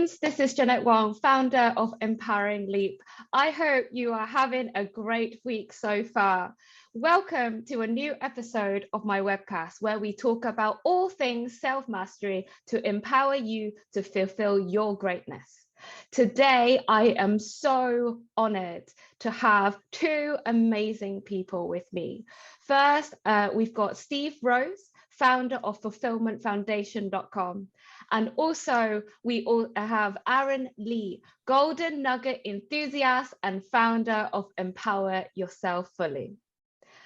friends, this is Jeanette Wong, founder of Empowering Leap. I hope you are having a great week so far. Welcome to a new episode of my webcast where we talk about all things self-mastery to empower you to fulfill your greatness. Today, I am so honored to have two amazing people with me. First, we've got Steve Rose, founder of fulfillmentfoundation.com. And also we all have Aaron Lee, golden nugget enthusiast and founder of Empower Yourself Fully.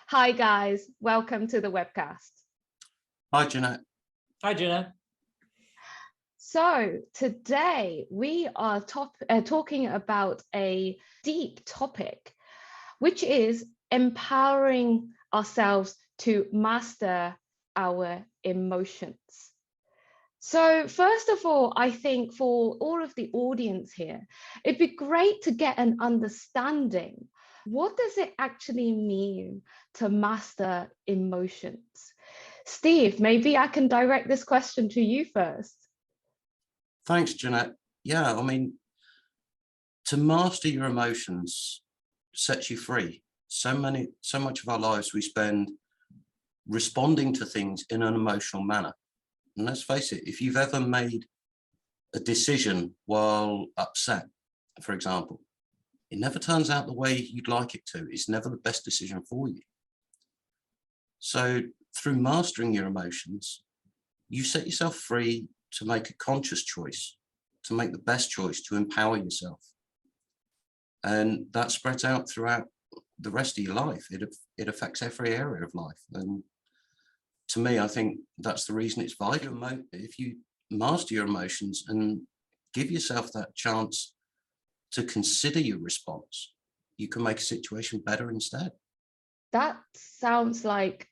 Hi guys, welcome to the webcast. Hi Jeanette. Hi Jeanette. So today we are talking about a deep topic, which is empowering ourselves to master our emotions. So first of all, I think for all of the audience here, it'd be great to get an understanding. What does it actually mean to master emotions? Steve, maybe I can direct this question to you first. Thanks, Jeanette. Yeah, I mean, to master your emotions sets you free. So much of our lives we spend responding to things in an emotional manner. And let's face it, if you've ever made a decision while upset, for example, it never turns out the way you'd like it to. It's never the best decision for you. So through mastering your emotions, you set yourself free to make a conscious choice, to make the best choice, to empower yourself. And that spreads out throughout the rest of your life. It affects every area of life. And to me, I think that's the reason it's vital. If you master your emotions and give yourself that chance to consider your response, you can make a situation better instead. That sounds like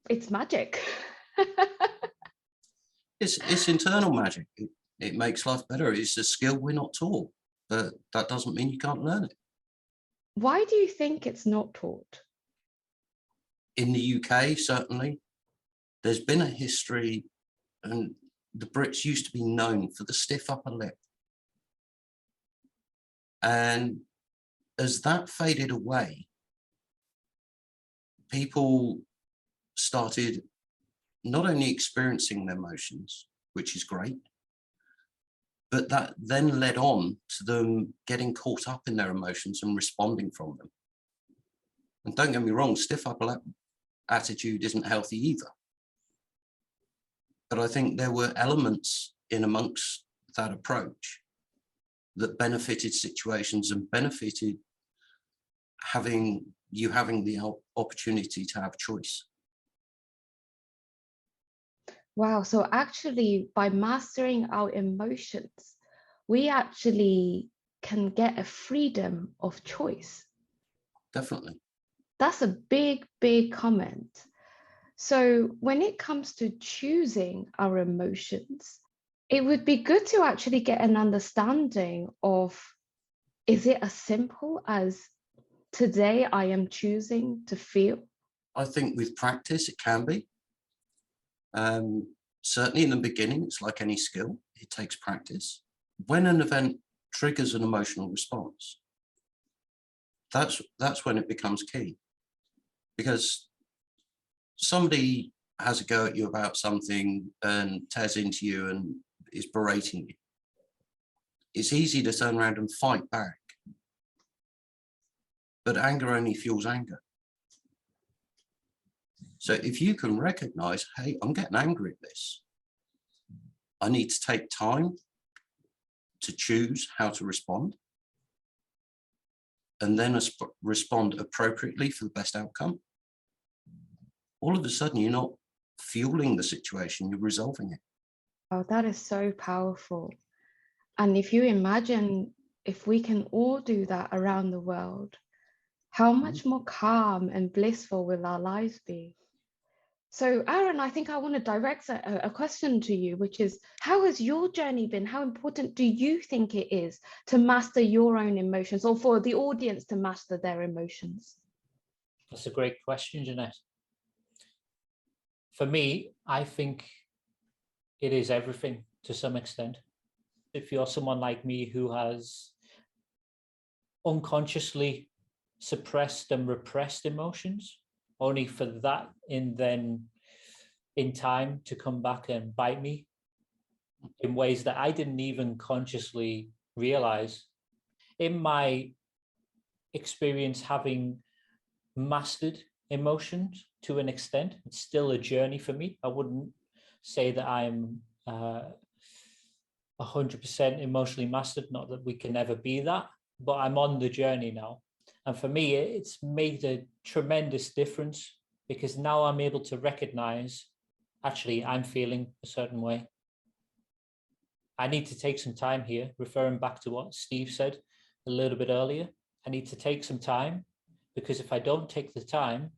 it's magic. It's internal magic. It makes life better. It's a skill we're not taught, but that doesn't mean you can't learn it. Why do you think it's not taught? In the UK, certainly, there's been a history, and the Brits used to be known for the stiff upper lip. And as that faded away, people started not only experiencing their emotions, which is great, but that then led on to them getting caught up in their emotions and responding from them. And don't get me wrong, stiff upper lip attitude isn't healthy either. But I think there were elements in amongst that approach that benefited situations and benefited having the opportunity to have choice. Wow, so actually by mastering our emotions, we actually can get a freedom of choice. Definitely. That's a big, big comment. So when it comes to choosing our emotions, it would be good to actually get an understanding of, is it as simple as today I am choosing to feel? I think with practice, it can be. Certainly in the beginning, it's like any skill, it takes practice. When an event triggers an emotional response, that's when it becomes key. Because somebody has a go at you about something and tears into you and is berating you. It's easy to turn around and fight back. But anger only fuels anger. So if you can recognize, hey, I'm getting angry at this. I need to take time to choose how to respond and then respond appropriately for the best outcome. All of a sudden, you're not fueling the situation, you're resolving it. Oh, that is so powerful. And if you imagine if we can all do that around the world, how much more calm and blissful will our lives be? So Aaron, I think I want to direct a question to you, which is, how has your journey been? How important do you think it is to master your own emotions, or for the audience to master their emotions? That's a great question, Jeanette. For me, I think it is everything to some extent. If you're someone like me who has unconsciously suppressed and repressed emotions, only for that then in time to come back and bite me in ways that I didn't even consciously realize. In my experience, having mastered emotions to an extent, it's still a journey for me. I wouldn't say that I'm 100% emotionally mastered, not that we can never be that, but I'm on the journey now. And for me, it's made a tremendous difference, because now I'm able to recognize, actually, I'm feeling a certain way. I need to take some time here, referring back to what Steve said a little bit earlier. I need to take some time, because if I don't take the time,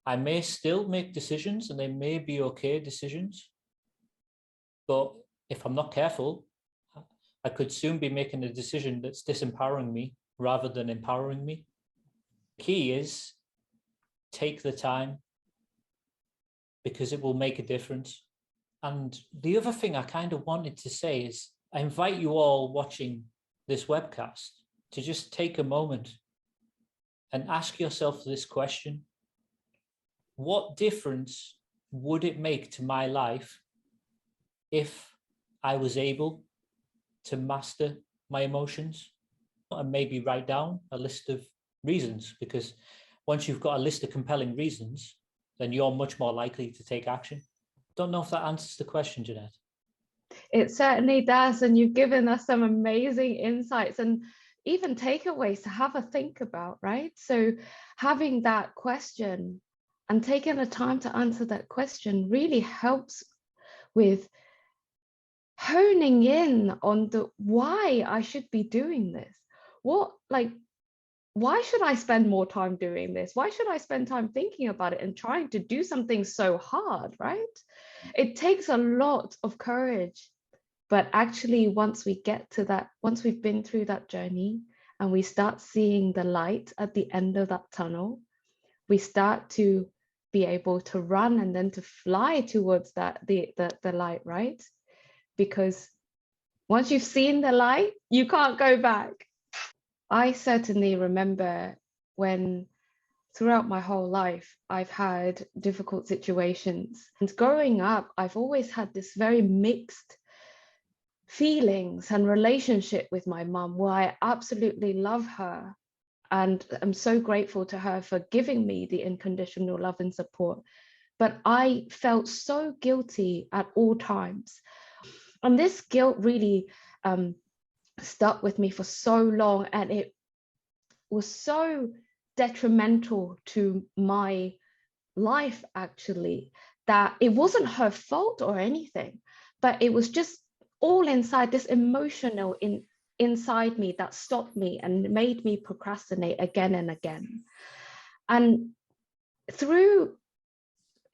I may still make decisions, and they may be okay decisions. But if I'm not careful, I could soon be making a decision that's disempowering me rather than empowering me. The key is take the time, because it will make a difference. And the other thing I kind of wanted to say is, I invite you all watching this webcast to just take a moment and ask yourself this question: what difference would it make to my life if I was able to master my emotions? And maybe write down a list of reasons, because once you've got a list of compelling reasons, then you're much more likely to take action. Don't know if that answers the question, Jeanette. It certainly does. And you've given us some amazing insights and even takeaways to have a think about, right? So having that question and taking the time to answer that question really helps with honing in on the why I should be doing this. Why should I spend more time doing this? Why should I spend time thinking about it and trying to do something so hard, right? It takes a lot of courage, but actually once we get to that, once we've been through that journey and we start seeing the light at the end of that tunnel, we start to be able to run and then to fly towards that the light, right? Because once you've seen the light, you can't go back. I certainly remember when throughout my whole life, I've had difficult situations. And growing up, I've always had this very mixed feelings and relationship with my mum, where I absolutely love her. And I'm so grateful to her for giving me the unconditional love and support. But I felt so guilty at all times. And this guilt really stuck with me for so long, and it was so detrimental to my life, actually, that it wasn't her fault or anything, but it was just all inside, this emotional inside me that stopped me and made me procrastinate again and again. And through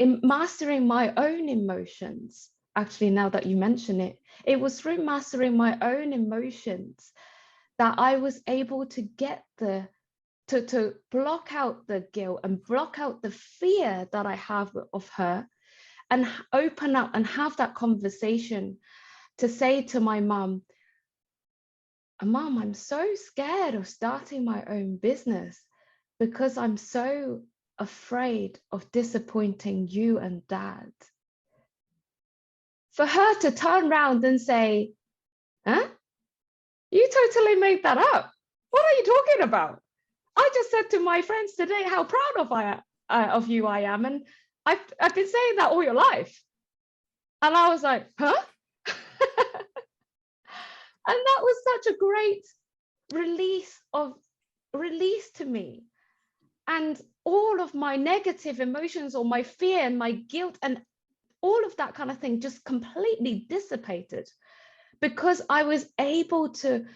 mastering my own emotions, actually, now that you mention it, it was through mastering my own emotions that I was able to get to block out the guilt and block out the fear that I have of her, and open up and have that conversation to say to my mum, Mum, I'm so scared of starting my own business because I'm so afraid of disappointing you and Dad. For her to turn around and say, huh? You totally made that up. What are you talking about? I just said to my friends today how proud of you I am. And I've been saying that all your life. And I was like, huh? And that was such a great release to me. And all of my negative emotions or my fear and my guilt and all of that kind of thing just completely dissipated, because I was able to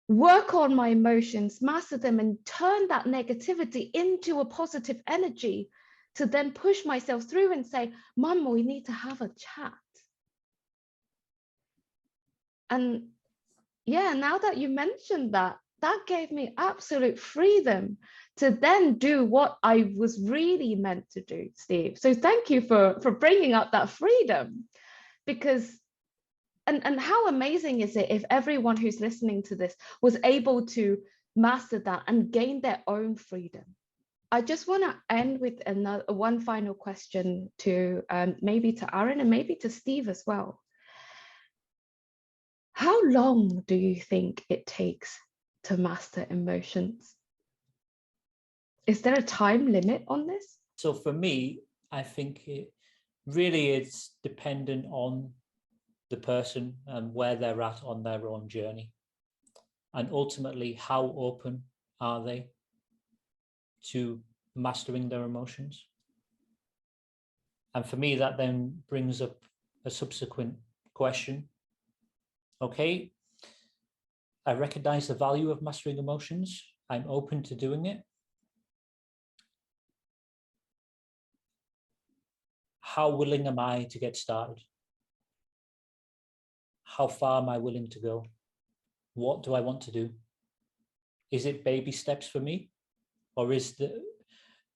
work on my emotions, master them, and turn that negativity into a positive energy to then push myself through and say, Mum, we need to have a chat. And yeah, now that you mentioned that, that gave me absolute freedom to then do what I was really meant to do, Steve. So thank you for bringing up that freedom, because and how amazing is it if everyone who's listening to this was able to master that and gain their own freedom? I just want to end with one final question to maybe to Aaron and maybe to Steve as well. How long do you think it takes to master emotions? Is there a time limit on this? So for me, I think it's dependent on the person and where they're at on their own journey. And ultimately, how open are they to mastering their emotions? And for me, that then brings up a subsequent question. Okay, I recognize the value of mastering emotions. I'm open to doing it. How willing am I to get started? How far am I willing to go? What do I want to do? Is it baby steps for me? Or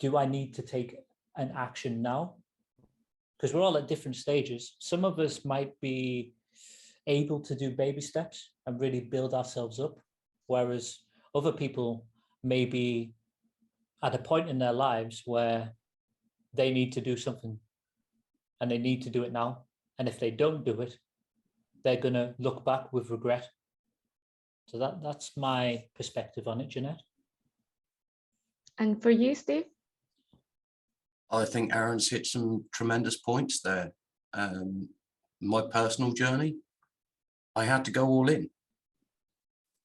do I need to take an action now? Because we're all at different stages. Some of us might be able to do baby steps and really build ourselves up, whereas other people may be at a point in their lives where they need to do something and they need to do it now. And if they don't do it, they're going to look back with regret. So that's my perspective on it, Jeanette. And for you, Steve? I think Aaron's hit some tremendous points there. My personal journey, I had to go all in.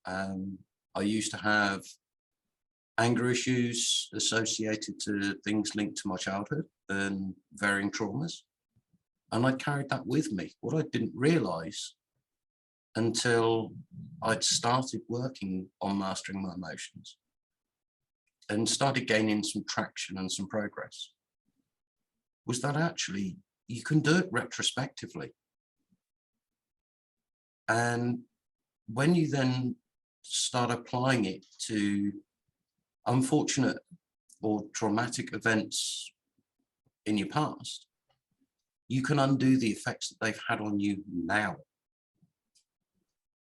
I used to have anger issues associated to things linked to my childhood and varying traumas. And I carried that with me. What I didn't realize until I'd started working on mastering my emotions and started gaining some traction and some progress was that actually you can do it retrospectively. And when you then start applying it to unfortunate or traumatic events in your past, you can undo the effects that they've had on you now.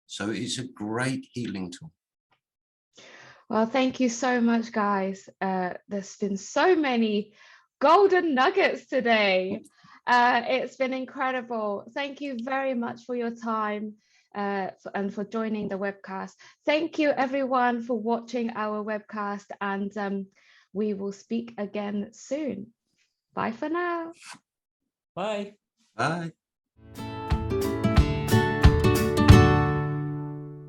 So it's a great healing tool. Well, thank you so much, guys. There's been so many golden nuggets today. It's been incredible. Thank you very much for your time and for joining the webcast. Thank you, everyone, for watching our webcast, and we will speak again soon. Bye for now. Bye. Bye.